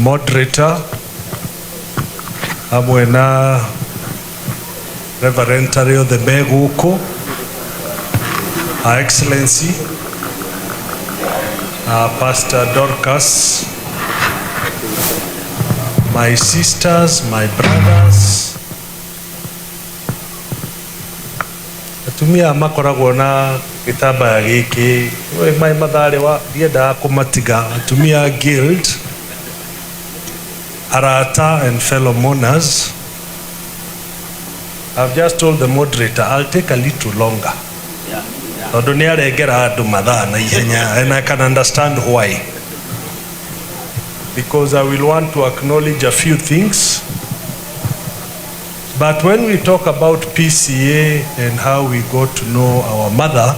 moderator hamwe na Reverend Tario the Meguko, Her Excellency Pastor Dorcas, my sisters, my brothers. Atumia makoragwo na gitambaya giki mai mathare wa ndienda kumatiga. Atumia Guild, arata and fellow mourners. I've just told the moderator I'll take a little longer. And I can understand why. Because I will want to acknowledge a few things. But when we talk about PCA and how we got to know our mother,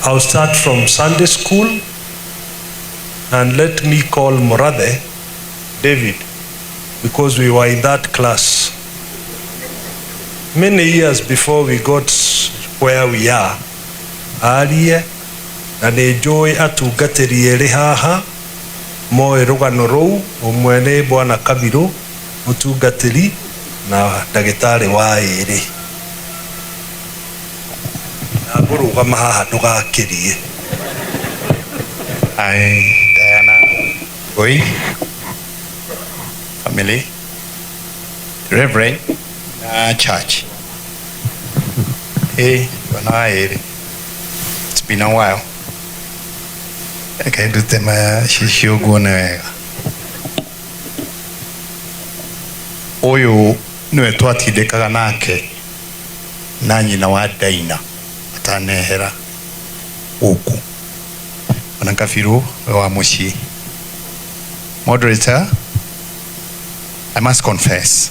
I'll start from Sunday school, and let me call Murathe David, because we were in that class. Many years before we got where we are, arie na nĩ njũĩ atungatĩri erĩ haha moĩ rũgano rũu, ũmwe nĩ Bwana Kabiru mũtungatĩri na ndagĩtarĩ wa erĩ. Na ngũrũgama haha ndũgakĩrie. Diana, Oi, family, Reverend, church. Hey, it's been a while. Okay, do them shishogona. Oyo no etwati dekaga nake nanyi na wadaina atanehera oku anakafiru wa mushi. Moderator, I must confess,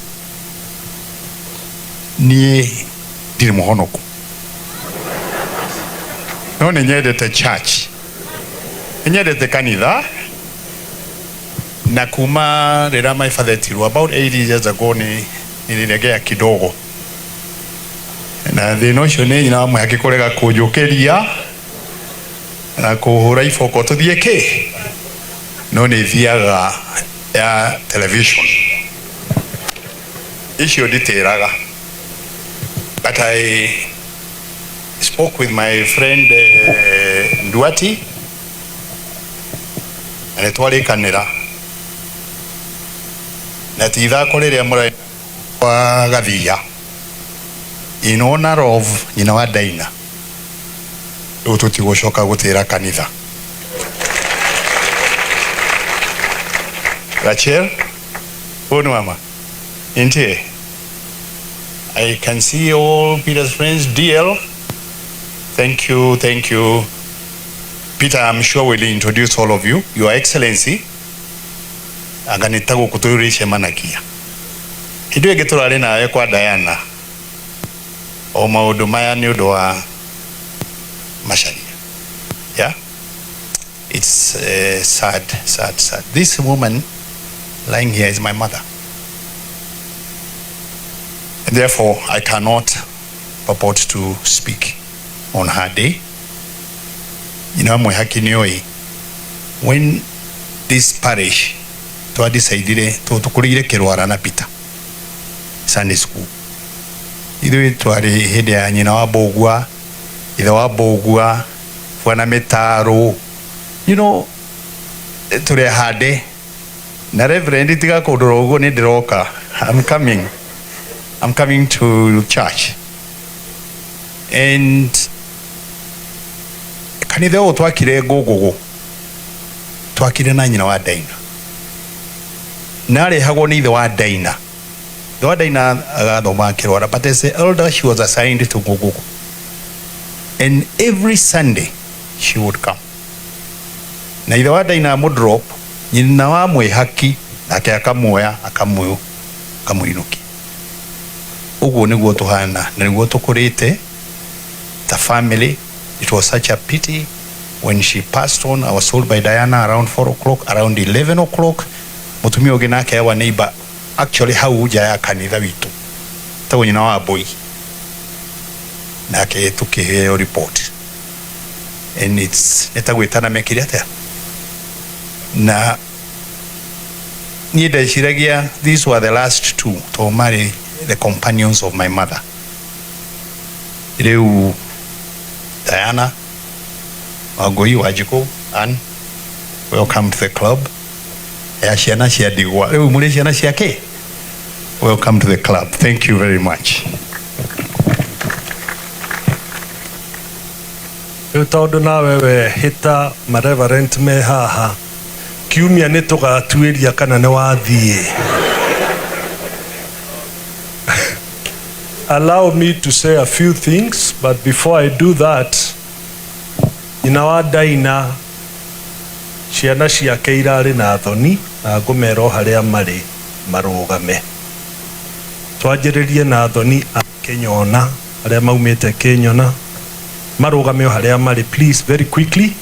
nie diri muhonoku no nenyedete church, nenyedete kanitha, na kuma rĩrĩa maifathetirwo about 80 years ago niliregea kidogo, na thĩna ũcio nĩ nyina wa mwe akĩkũrega kũnjũkĩria na kũhũra iboko tũthiĩ kĩ, no nĩ thiaga ya television icio nditĩraga. But I spoke with my friend Nduati, and nĩtwarĩkanĩra na ti ithako rĩrĩa mũraina wa Gathia in honor of nyina wa Daina rĩu tũtigũcoka gũtĩra kanitha. Rachel, who mama? Intie. I can see all Peter's friends. DL, thank you, thank you. Peter, I'm sure will introduce all of you. Your Excellency, aganitago kuturishe manakia. Hidwe geturare nawe kwa Diana. O maundu maya ni undu wa macharia. Yeah? It's sad. This woman lying here is my mother. And therefore, I cannot purport to speak on her day. You know, when this parish to decided to kuligire kirwara na Peter Sunday school, ithui twari hindi ya nyina wa Bogwa, ithe wa Bogwa, Bwana Metaro, you know, turi hade na Reverend tiga kudoro ugo ni ndiroka. I'm coming to church. And kanitha ũyũ twakire ngũngũgũ, twakire na nyina wa Daina, na arehagwo nĩ ithe wa Daina. Ithe wa Daina agathoma akĩrwara, but as the elder she was assigned to ngũngũgũ, and every Sunday she would come. Na ithe wa Daina mũdrop, nyina wa mwĩhaki nake akamuoya akamuinukia. Ugo niguo tuhana na niguo tukurite the family. It was such a pity when she passed on. I was told by Diana around 4 o'clock, around 11 o'clock, mutumia ũngĩ nake wa neighbor actually hau nja ya kanitha witũ tagwo nyina wa boy nake tukiheo report, and it's netagwĩtana mekire atia na niĩ ndeciragia these were the last two to marry the companions of my mother. Rĩu Diana Wangui Wanjikũ, and welcome to the club. Ya ciana cia ndigwa, rĩu mũrĩ ciana ciake. Welcome to the club. Thank you very much. Rĩu tondũ nawe wehĩta mareverend me haha, kiumia nĩ tũgatuĩria kana nĩ wathiĩ. Allow me to say a few things, but before I do that, Daina ciana ciake irarĩ na thoni na ngũmera o harĩa marĩ marũgame. Twanjĩrĩrie na thoni a Kenyona arĩa maumĩte Kenyona marũgame o harĩa marĩ, please, very quickly.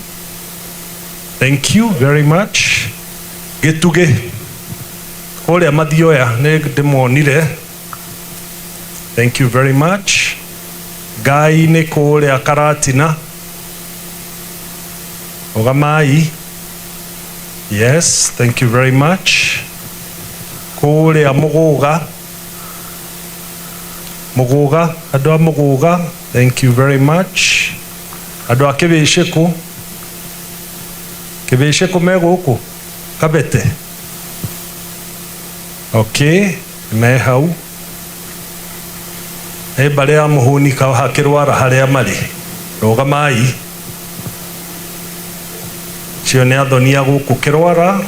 Thank you very much. Gĩtugĩ kũrĩa Mathioya nĩ ndĩmonire. Thank you very much. Ngai nĩ kũrĩa Karatina. Ogamai. Yes, thank you very much. Kũrĩa Mũgũga. Mũgũga, andũ a Mũgũga, thank you very much. Andũ a Kĩbĩcĩkũ. Kĩbĩcĩkũ me gũkũ. Kabete. Okay, me hau. Mbare ya Mũhũni ka hakĩrwara harĩa marĩ. Rũgamai. Cio nĩ athoni a gũkũ Kĩrwara.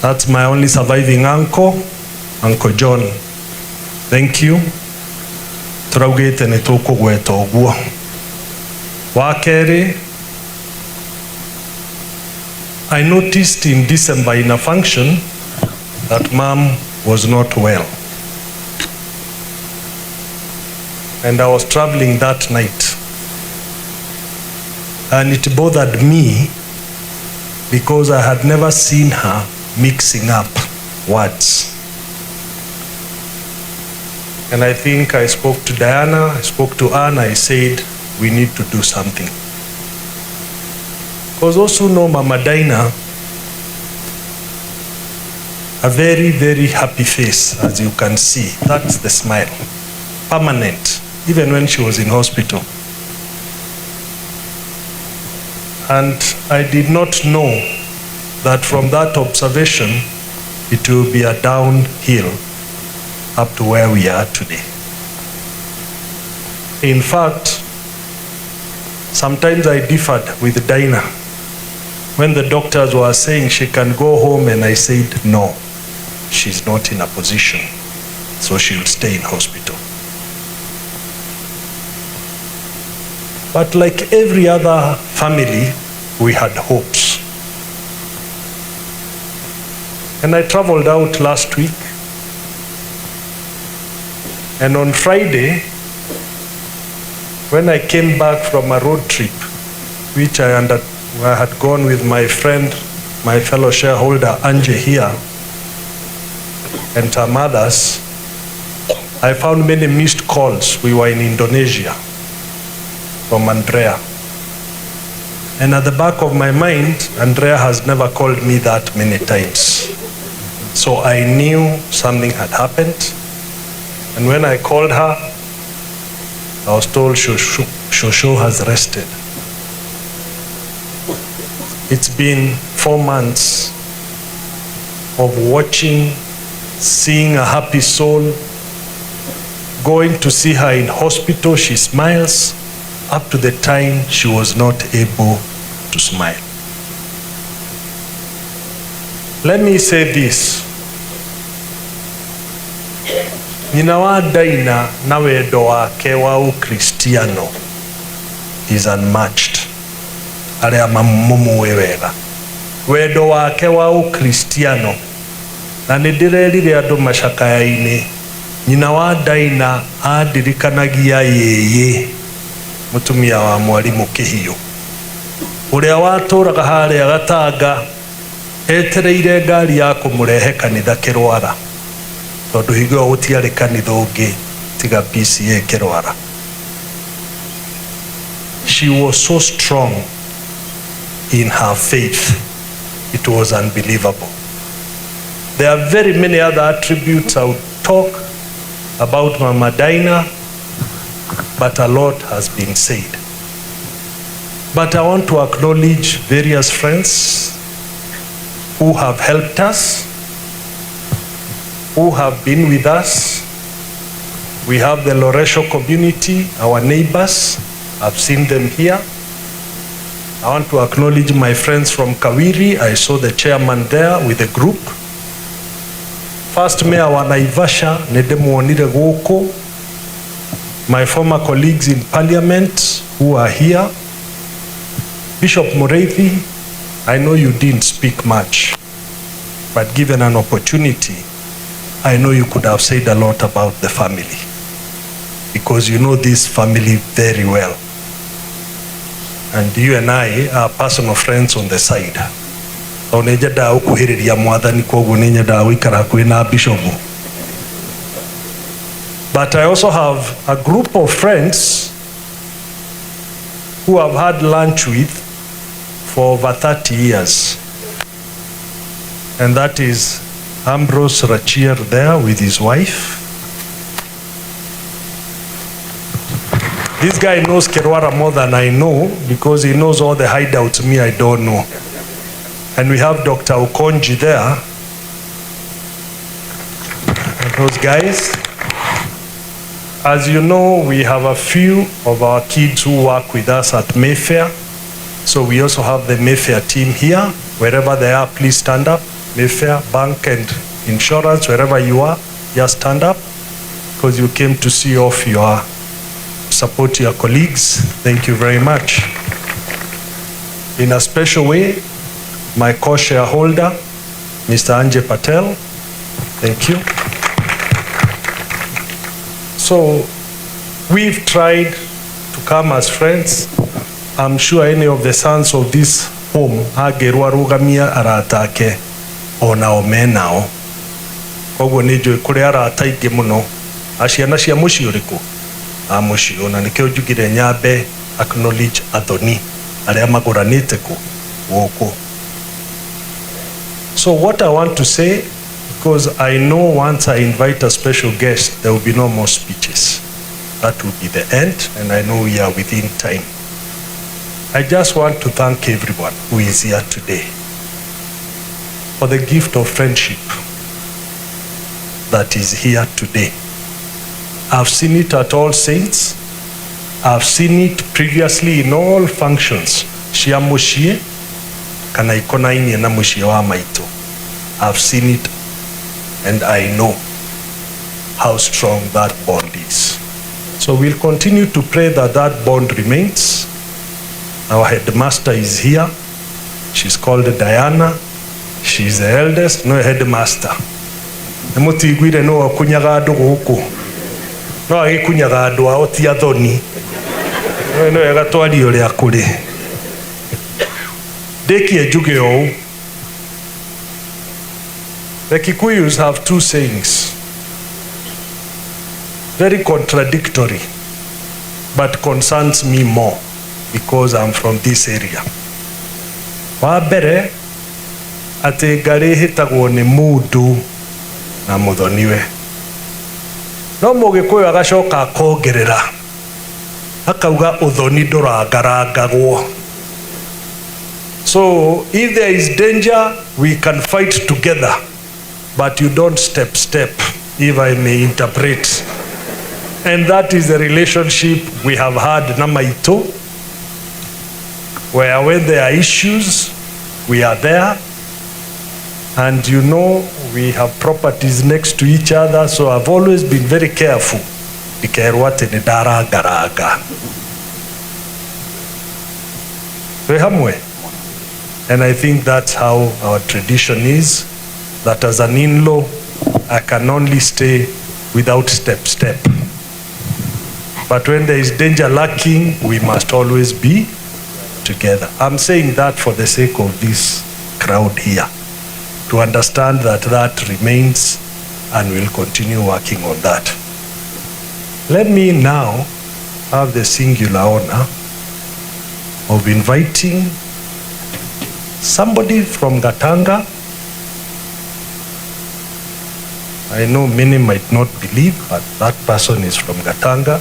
That's my only surviving uncle, Uncle John. Thank you. Tũraugĩte nĩ tũkũgweta ũguo. Wa kerĩ, I noticed in December in a function that Mom was not well. And I was traveling that night. And it bothered me because I had never seen her mixing up words. And I think I spoke to Diana, I spoke to Anna, I said, we need to do something. Because also know Mama Dina, a very, very happy face, as you can see. That's the smile, permanent, even when she was in hospital. And I did not know that from that observation, it will be a downhill up to where we are today. In fact, sometimes I differed with Dinah when the doctors were saying she can go home, and I said, no, she's not in a position, so she'll stay in hospital. But like every other family, we had hopes. And I traveled out last week, and on Friday, when I came back from a road trip, which I had gone with my friend, my fellow shareholder, Anje here, and some others, I found many missed calls. We were in Indonesia from Andrea. And at the back of my mind, Andrea has never called me that many times. So I knew something had happened. And when I called her, I was told Shosho has rested. It's been 4 months of watching, seeing a happy soul, going to see her in hospital, she smiles, up to the time she was not able to smile. Let me say this. Nyina wa Daina na wendo wake wa Ukristiano is unmatched. Aria mamumuwe wega. Wendo wake wa Ukristiano na nĩndĩrerire andũ macakayainĩ. Nyina wa Daina andirikanagia yeye mutumia wa Mwalimu Kĩhiũ, ũrĩa watũraga harĩa Gatanga etereire ngari ya kũmũrehe kanitha Kĩrwara, tondũ higo gũtiarĩ kanitha ũngĩ tiga PCA Kĩrwara. She was so strong in her faith, it was unbelievable. There are very many other attributes I would talk about Mama Dinah, but a lot has been said. But I want to acknowledge various friends who have helped us, who have been with us. We have the Loresho community, our neighbors. I've seen them here. I want to acknowledge my friends from Kawiri. I saw the chairman there with a group. First Mayor wa Naivasha, Nedemuonire Goko. My former colleagues in parliament who are here. Bishop Murathe, I know you didn't speak much, but given an opportunity, I know you could have said a lot about the family, because you know this family very well. And you and I are personal friends on the side. But I also have a group of friends who I've had lunch with for over 30 years. And that is Ambrose Rachier there with his wife. This guy knows Kerwara more than I know, because he knows all the hideouts me I don't know. And we have Dr. Okonji there. And those guys. As you know, we have a few of our kids who work with us at Mayfair. So we also have the Mayfair team here. Wherever they are, please stand up. Mayfair, bank and insurance, wherever you are, just stand up, because you came to see off your support your colleagues. Thank you very much. In a special way, my co-shareholder, Mr. Anjay Patel. Thank you. So we've tried to come as friends. I'm sure any of the sons of this home, agerwa rugamia aratake ona omenao. Koguo nijue kuri arata ingi muno aciana cia muci uriku amuci ona nikio njugire nyambe acknowledge athoni aria maguranite ku guku. So what I want to say, because I know once I invite a special guest, there will be no more speeches. That will be the end, and I know we are within time. I just want to thank everyone who is here today for the gift of friendship that is here today. I've seen it at All Saints. I've seen it previously in all functions. Shia mushie, kana ikona ini na mushie wa maito. I've seen it, and I know how strong that bond is. So we'll continue to pray that that bond remains. Our headmaster is here. She's called Diana. She's the eldest, no headmaster. Emuti igwire no kunyaga andu guku. No agikunyaga andu ao ti athoni. No yagatwari uri akuri. Deki ejuge ou. The Kikuyus have two sayings, very contradictory, but concerns me more because I'm from this area. Wabere ati ngari hitagwo ni mundu na muthoniwe. No Mugikuyu agacoka akongerera akauga uthoni ndurangarangagwo. So if there is danger, we can fight together, but you don't step, if I may interpret. And that is the relationship we have had na Maito, where when there are issues, we are there. And you know, we have properties next to each other, so I've always been very careful. And I think that's how our tradition is, that as an in-law, I can only stay without step. But when there is danger lurking, we must always be together. I'm saying that for the sake of this crowd here, to understand that that remains, and we'll continue working on that. Let me now have the singular honor of inviting somebody from Gatanga I know many might not believe, but that person is from Gatanga.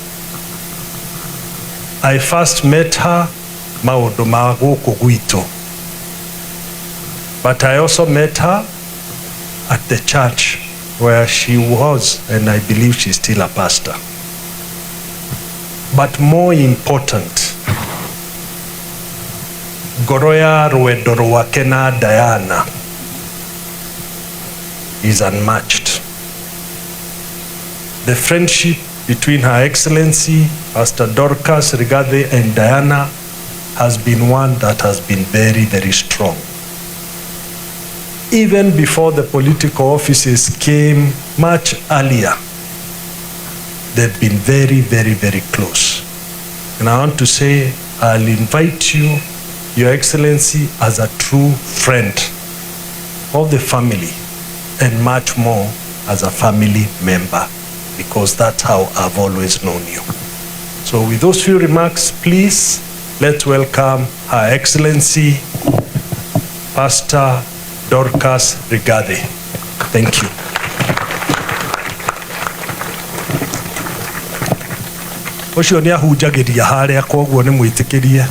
I first met her maundu ma guku gwitu, but I also met her at the church where she was, and I believe she's still a pastor. But more important, ngoro ya rwendo rwake na Diana is unmatched. The friendship between Her Excellency Pastor Dorcas, Rigathi and Diana has been one that has been very, very strong. Even before the political offices came much earlier, they've been very, very, very close. And I want to say, I'll invite you, Your Excellency, as a true friend of the family, and much more as a family member, because that's how I've always known you. So with those few remarks, please, let's welcome Her Excellency Pastor Dorcas Rigathi. Thank you. Ucio ni ahunjagiria haria koguo ni mwitikirie.